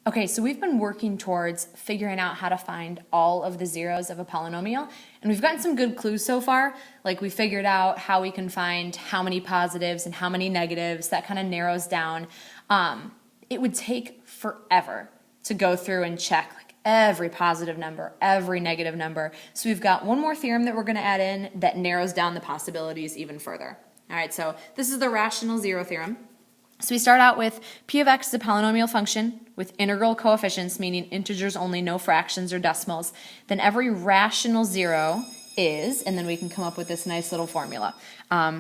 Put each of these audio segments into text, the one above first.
Okay, so we've been working towards figuring out how to find all of the zeros of a polynomial, and we've gotten some good clues so far. Like we figured out how we can find how many positives and how many negatives. That kind of narrows down. It would take forever to go through and check like every positive number, every negative number. So we've got one more theorem that we're going to add in that narrows down the possibilities even further. All right, so this is the rational zero theorem. So we start out with p of x is a polynomial function with integral coefficients, meaning integers only, no fractions or decimals. Then every rational zero is, and then we can come up with this nice little formula.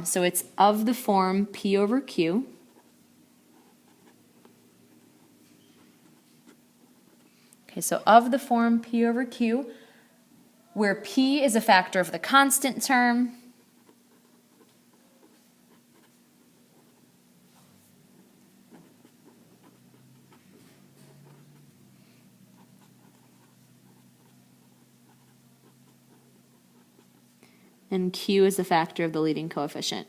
So it's of the form p over q. Okay, so of the form p over q, where p is a factor of the constant term, and q is a factor of the leading coefficient.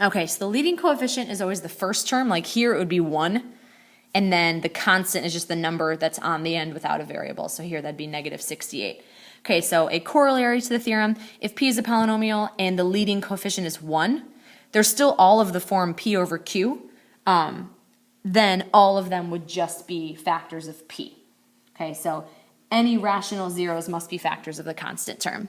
Okay, so the leading coefficient is always the first term. Like here it would be 1, and then the constant is just the number that's on the end without a variable. So here that'd be negative 68. Okay, so a corollary to the theorem, if p is a polynomial and the leading coefficient is 1, there's still all of the form p over q, then all of them would just be factors of p. Okay, so any rational zeros must be factors of the constant term.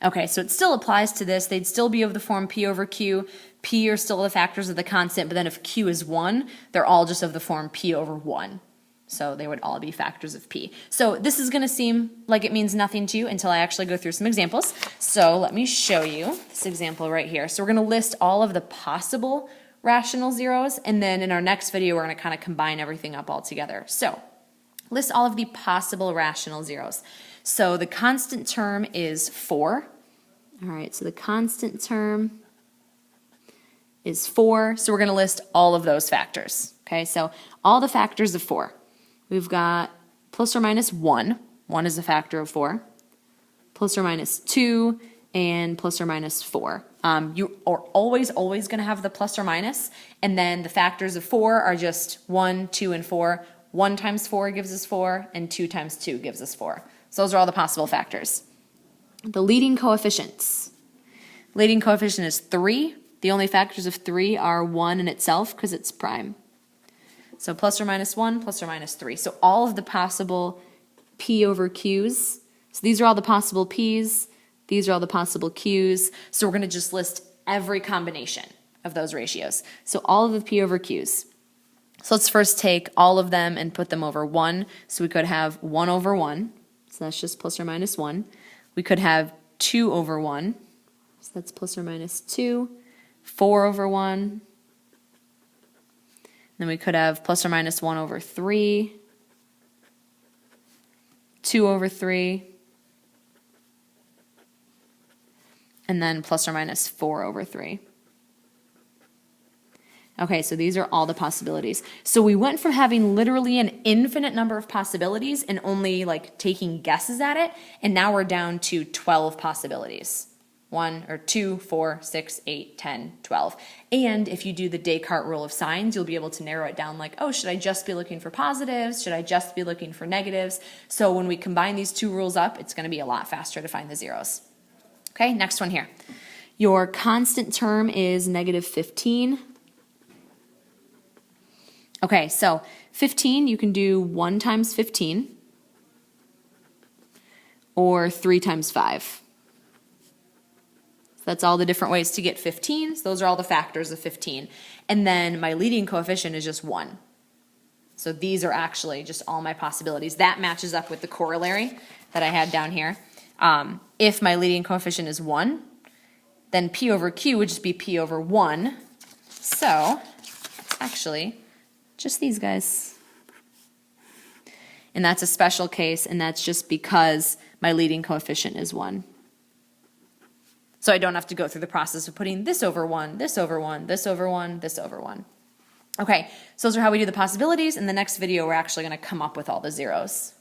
Okay, so it still applies to this. They'd still be of the form p over q. P are still the factors of the constant, but then if q is 1, they're all just of the form p over 1. So they would all be factors of p. So this is going to seem like it means nothing to you until I actually go through some examples. So let me show you this example right here. So we're going to list all of the possible rational zeros, and then in our next video we're going to kind of combine everything up all together. So list all of the possible rational zeros. So the constant term is 4. All right, so the constant term is 4. So we're going to list all of those factors. Okay, so all the factors of 4. We've got plus or minus 1. 1 is a factor of 4. Plus or minus 2 and plus or minus 4. You are always going to have the plus or minus, and then the factors of 4 are just 1, 2, and 4. 1 times 4 gives us 4, and 2 times 2 gives us 4. So those are all the possible factors. The leading coefficients. Leading coefficient is 3. The only factors of 3 are 1 in itself because it's prime. So plus or minus 1, plus or minus 3. So all of the possible p over q's. So these are all the possible p's. These are all the possible q's. So we're going to just list every combination of those ratios. So all of the p over q's. So let's first take all of them and put them over 1. So we could have 1 over 1. So that's just plus or minus 1. We could have 2 over 1. So that's plus or minus 2. 4 over 1. Then we could have plus or minus 1 over 3. 2 over 3. And then plus or minus 4 over 3. Okay, so these are all the possibilities. So we went from having literally an infinite number of possibilities and only like taking guesses at it, and now we're down to 12 possibilities. 1 or 2, 4, 6, 8, 10, 12. And if you do the Descartes rule of signs, you'll be able to narrow it down like, oh, should I just be looking for positives? Should I just be looking for negatives? So when we combine these two rules up, it's going to be a lot faster to find the zeros. Okay, next one here. Your constant term is negative 15. Okay, so 15, you can do 1 times 15 or 3 times 5. So that's all the different ways to get 15. So those are all the factors of 15. And then my leading coefficient is just 1. So these are actually just all my possibilities. That matches up with the corollary that I had down here. If my leading coefficient is 1, then p over q would just be p over 1. So it's actually just these guys. And that's a special case, and that's just because my leading coefficient is 1. So I don't have to go through the process of putting this over 1, this over 1, this over 1, this over 1. Okay, so those are how we do the possibilities. In the next video, we're actually going to come up with all the zeros.